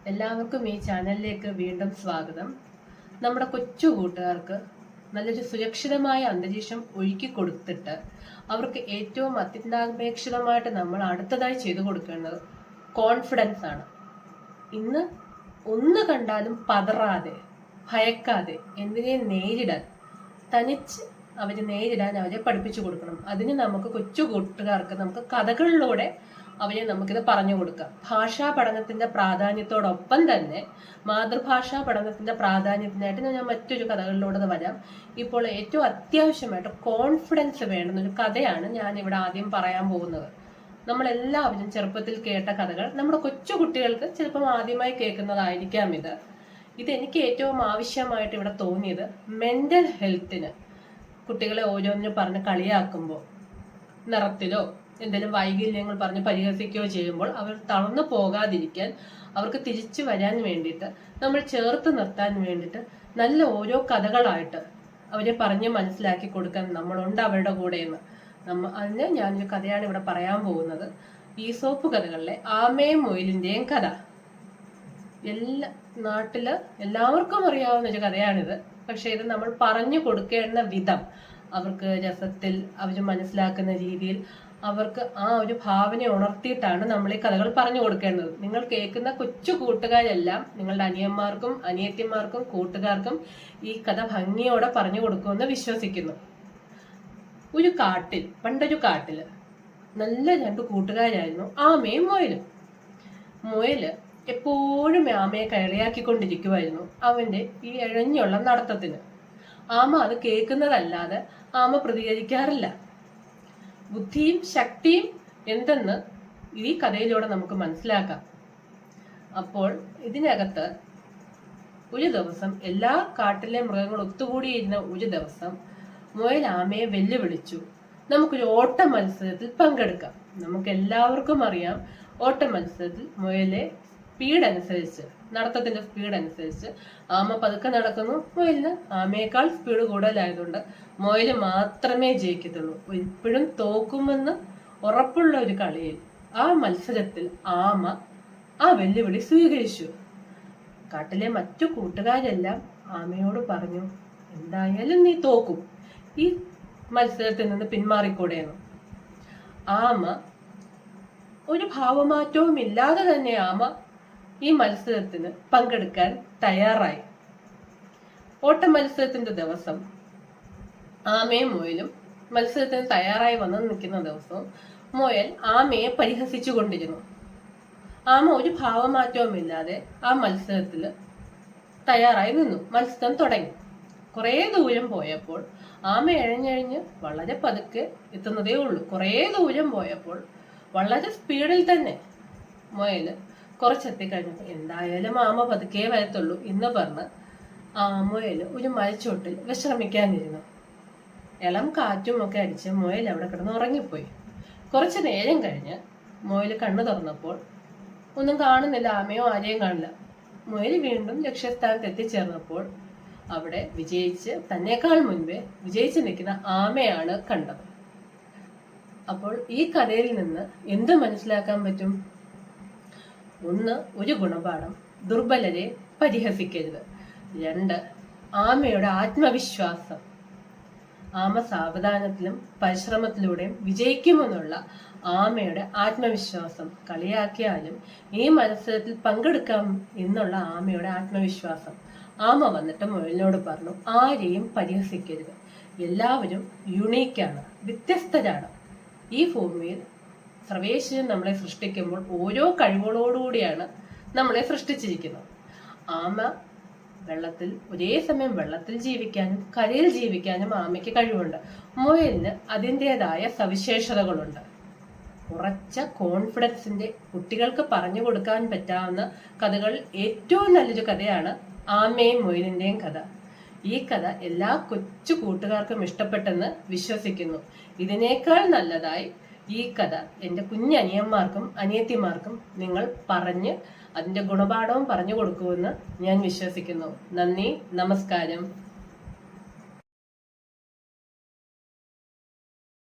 എല്ലാവർക്കും ഈ ചാനലിലേക്ക് വീണ്ടും സ്വാഗതം. നമ്മുടെ കൊച്ചു കൂട്ടുകാർക്ക് നല്ലൊരു സുരക്ഷിതമായ അന്തരീക്ഷം ഒരുക്കി കൊടുത്തിട്ട് അവർക്ക് ഏറ്റവും അത്യന്താപേക്ഷിതമായിട്ട് നമ്മൾ അടുത്തതായി ചെയ്തു കൊടുക്കേണ്ടത് കോൺഫിഡൻസ് ആണ്. ഇന്ന് ഒന്ന് കണ്ടാലും പതറാതെ, ഭയക്കാതെ എന്തിനേയും നേരിടാൻ, തനിച്ച് നേരിടാൻ അവരെ പഠിപ്പിച്ചു കൊടുക്കണം. അതിന് നമുക്ക് കൊച്ചു കൂട്ടുകാർക്ക് നമുക്ക് കഥകളിലൂടെ അവരെ നമുക്കിത് പറഞ്ഞു കൊടുക്കാം. ഭാഷാ പഠനത്തിന്റെ പ്രാധാന്യത്തോടൊപ്പം തന്നെ മാതൃഭാഷാ പഠനത്തിന്റെ പ്രാധാന്യത്തിനായിട്ട് ഞാൻ മറ്റൊരു കഥകളിലൂടെ വരാം. ഇപ്പോൾ ഏറ്റവും അത്യാവശ്യമായിട്ട് കോൺഫിഡൻസ് വേണ്ടുന്ന ഒരു കഥയാണ് ഞാൻ ഇവിടെ ആദ്യം പറയാൻ പോകുന്നത്. നമ്മളെല്ലാവരും ചെറുപ്പത്തിൽ കേട്ട കഥകൾ നമ്മുടെ കൊച്ചു കുട്ടികൾക്ക് ചിലപ്പം ആദ്യമായി കേൾക്കുന്നതായിരിക്കാം. ഇതെനിക്ക് ഏറ്റവും ആവശ്യമായിട്ട് ഇവിടെ തോന്നിയത് മെന്റൽ ഹെൽത്തിന് കുട്ടികളെ ഓരോന്നിനും പറഞ്ഞ് കളിയാക്കുമ്പോൾ, നിറത്തിലോ എന്തെങ്കിലും വൈകല്യങ്ങൾ പറഞ്ഞ് പരിഹസിക്കുകയോ ചെയ്യുമ്പോൾ അവർ തളർന്നു പോകാതിരിക്കാൻ, അവർക്ക് തിരിച്ചു വരാൻ വേണ്ടിയിട്ട്, നമ്മൾ ചേർത്ത് നിർത്താൻ വേണ്ടിയിട്ട് നല്ല ഓരോ കഥകളായിട്ട് അവരെ പറഞ്ഞ് മനസ്സിലാക്കി കൊടുക്കാൻ നമ്മളുണ്ട് അവരുടെ കൂടെ എന്ന്. അതിന് ഞാനൊരു കഥയാണ് ഇവിടെ പറയാൻ പോകുന്നത്. ഈസോപ്പ് കഥകളിലെ ആമയും മുയലിന്റെയും കഥ. നാട്ടില് എല്ലാവർക്കും അറിയാവുന്ന ഒരു കഥയാണിത്. പക്ഷെ ഇത് നമ്മൾ പറഞ്ഞു കൊടുക്കേണ്ട വിധം, അവർക്ക് രസത്തിൽ അവർ മനസ്സിലാക്കുന്ന രീതിയിൽ, അവർക്ക് ആ ഒരു ഭാവന ഉണർത്തിയിട്ടാണ് നമ്മൾ ഈ കഥകൾ പറഞ്ഞു കൊടുക്കേണ്ടത്. നിങ്ങൾ കേൾക്കുന്ന കൊച്ചു കൂട്ടുകാരെല്ലാം നിങ്ങളുടെ അനിയന്മാർക്കും അനിയത്തിമാർക്കും കൂട്ടുകാർക്കും ഈ കഥ ഭംഗിയോടെ പറഞ്ഞു കൊടുക്കുമെന്ന് വിശ്വസിക്കുന്നു. പണ്ടൊരു കാട്ടില് നല്ല രണ്ട് കൂട്ടുകാരായിരുന്നു ആമയും മുയലും. മുയല് എപ്പോഴും ആമയെ കളിയാക്കിക്കൊണ്ടിരിക്കുമായിരുന്നു അവന്റെ ഈ ഇഴഞ്ഞുള്ള നടത്തത്തിന്. ആമ അത് കേൾക്കുന്നതല്ലാതെ ആമ പ്രതികരിക്കാറില്ല. ബുദ്ധിയും ശക്തിയും എന്തെന്ന് ഈ കഥയിലൂടെ നമുക്ക് മനസ്സിലാക്കാം. അപ്പോൾ ഇതിനകത്ത് ഒരു ദിവസം എല്ലാ കാട്ടിലെ മൃഗങ്ങൾ ഒത്തുകൂടിയിരുന്ന ഒരു ദിവസം മുയൽ ആമയെ വെല്ലുവിളിച്ചു, നമുക്കൊരു ഓട്ട മത്സരത്തിൽ പങ്കെടുക്കാം. നമുക്ക് എല്ലാവർക്കും അറിയാം, ഓട്ട മത്സരത്തിൽ മുയലെ നടത്തത്തിന്റെ സ്പീഡ് അനുസരിച്ച് ആമ പതുക്കെ നടക്കുന്നു. മുയലിന് ആമയേക്കാൾ സ്പീഡ് കൂടുതലായതുകൊണ്ട് മുയല് മാത്രമേ ജയിക്കത്തുള്ളൂ. ഇപ്പോഴും തോക്കുമെന്ന് ഉറപ്പുള്ള ഒരു കളിയിൽ, ആ മത്സരത്തിൽ ആമ ആ വെല്ലുവിളി സ്വീകരിച്ചു. കാട്ടിലെ മറ്റു കൂട്ടുകാരെല്ലാം ആമയോട് പറഞ്ഞു, എന്തായാലും നീ തോക്കും, ഈ മത്സരത്തിൽ നിന്ന് പിന്മാറിക്കൂടെയെന്നു. ആമ ഒരു ഭാവമാറ്റവും ഇല്ലാതെ തന്നെ ആമ ഈ മത്സരത്തിന് പങ്കെടുക്കാൻ തയ്യാറായി. ഓട്ട മത്സരത്തിന്റെ ദിവസം ആമയും മുയലും മത്സരത്തിന് തയ്യാറായി വന്നു നിൽക്കുന്ന ദിവസവും മുയൽ ആമയെ പരിഹസിച്ചു കൊണ്ടിരുന്നു. ആമ ഒരു ഭാവമാറ്റവും ഇല്ലാതെ ആ മത്സരത്തിൽ തയ്യാറായി നിന്നു. മത്സരം തുടങ്ങി. കുറെ ദൂരം പോയപ്പോൾ ആമ എഴഞ്ഞെഴിഞ്ഞ് വളരെ പതുക്കെ എത്തുന്നതേ ഉള്ളൂ. കുറെ ദൂരം പോയപ്പോൾ വളരെ സ്പീഡിൽ തന്നെ മുയല് കുറച്ചെത്തിക്കഴിഞ്ഞപ്പോൾ, എന്തായാലും ആമ പതുക്കെ വരത്തുള്ളൂ എന്ന് പറഞ്ഞ് മുയല് ഒരു മരച്ചോട്ടിൽ വിശ്രമിക്കാനിരുന്നു. ഇളം കാറ്റും ഒക്കെ അടിച്ച് മുയൽ അവിടെ കിടന്ന് ഉറങ്ങിപ്പോയി. കുറച്ചു നേരം കഴിഞ്ഞ് മുയൽ കണ്ണു തുറന്നപ്പോൾ ഒന്നും കാണുന്നില്ല, ആമയോ ആരെയും കാണില്ല. മുയൽ വീണ്ടും ലക്ഷ്യസ്ഥാനത്ത് എത്തിച്ചേർന്നപ്പോൾ അവിടെ തന്നേക്കാൾ മുൻപേ വിജയിച്ച് നിൽക്കുന്ന ആമയാണ് കണ്ടത്. അപ്പോൾ ഈ കഥയിൽ നിന്ന് എന്ത് മനസ്സിലാക്കാൻ പറ്റും? ഒന്ന്, ഒരു ഗുണപാഠം, ദുർബലരെ പരിഹസിക്കരുത്. 2, ആമയുടെ ആത്മവിശ്വാസം. ആമ സാവധാനത്തിലും പരിശ്രമത്തിലൂടെയും വിജയിക്കുമെന്നുള്ള ആമയുടെ ആത്മവിശ്വാസം. കളിയാക്കിയാലും ഈ മത്സരത്തിൽ പങ്കെടുക്കാം എന്നുള്ള ആമയുടെ ആത്മവിശ്വാസം. ആമ വന്നിട്ട് മുയലിനോട് പറഞ്ഞു, ആരെയും പരിഹസിക്കരുത്, എല്ലാവരും യുണീക്കാണ്, വ്യത്യസ്തരാണ്. ഈ ഭൂമിയിൽ സർവേശ്വരൻ നമ്മളെ സൃഷ്ടിക്കുമ്പോൾ ഓരോ കഴിവുകളോടുകൂടിയാണ് നമ്മളെ സൃഷ്ടിച്ചിരിക്കുന്നത്. ആമ ഒരേ സമയം വെള്ളത്തിൽ ജീവിക്കാനും കരയിൽ ജീവിക്കാനും ആമയ്ക്ക് കഴിവുണ്ട്. മുയലിന് അതിൻ്റെതായ സവിശേഷതകളുണ്ട്. ഉറച്ച കോൺഫിഡൻസിന്റെ കുട്ടികൾക്ക് പറഞ്ഞു കൊടുക്കാൻ പറ്റാവുന്ന കഥകൾ ഏറ്റവും നല്ലൊരു കഥയാണ് ആമയും മുയലിന്റെയും കഥ. ഈ കഥ എല്ലാ കൊച്ചു കൂട്ടുകാർക്കും ഇഷ്ടപ്പെട്ടെന്ന് വിശ്വസിക്കുന്നു. ഇതിനേക്കാൾ നല്ലതായി ഈ കഥ എൻ്റെ കുഞ്ഞനിയന്മാർക്കും അനിയത്തിമാർക്കും നിങ്ങൾ പറഞ്ഞ് അതിന്റെ ഗുണപാഠവും പറഞ്ഞു കൊടുക്കുമെന്ന് ഞാൻ വിശ്വസിക്കുന്നു. നന്ദി, നമസ്കാരം.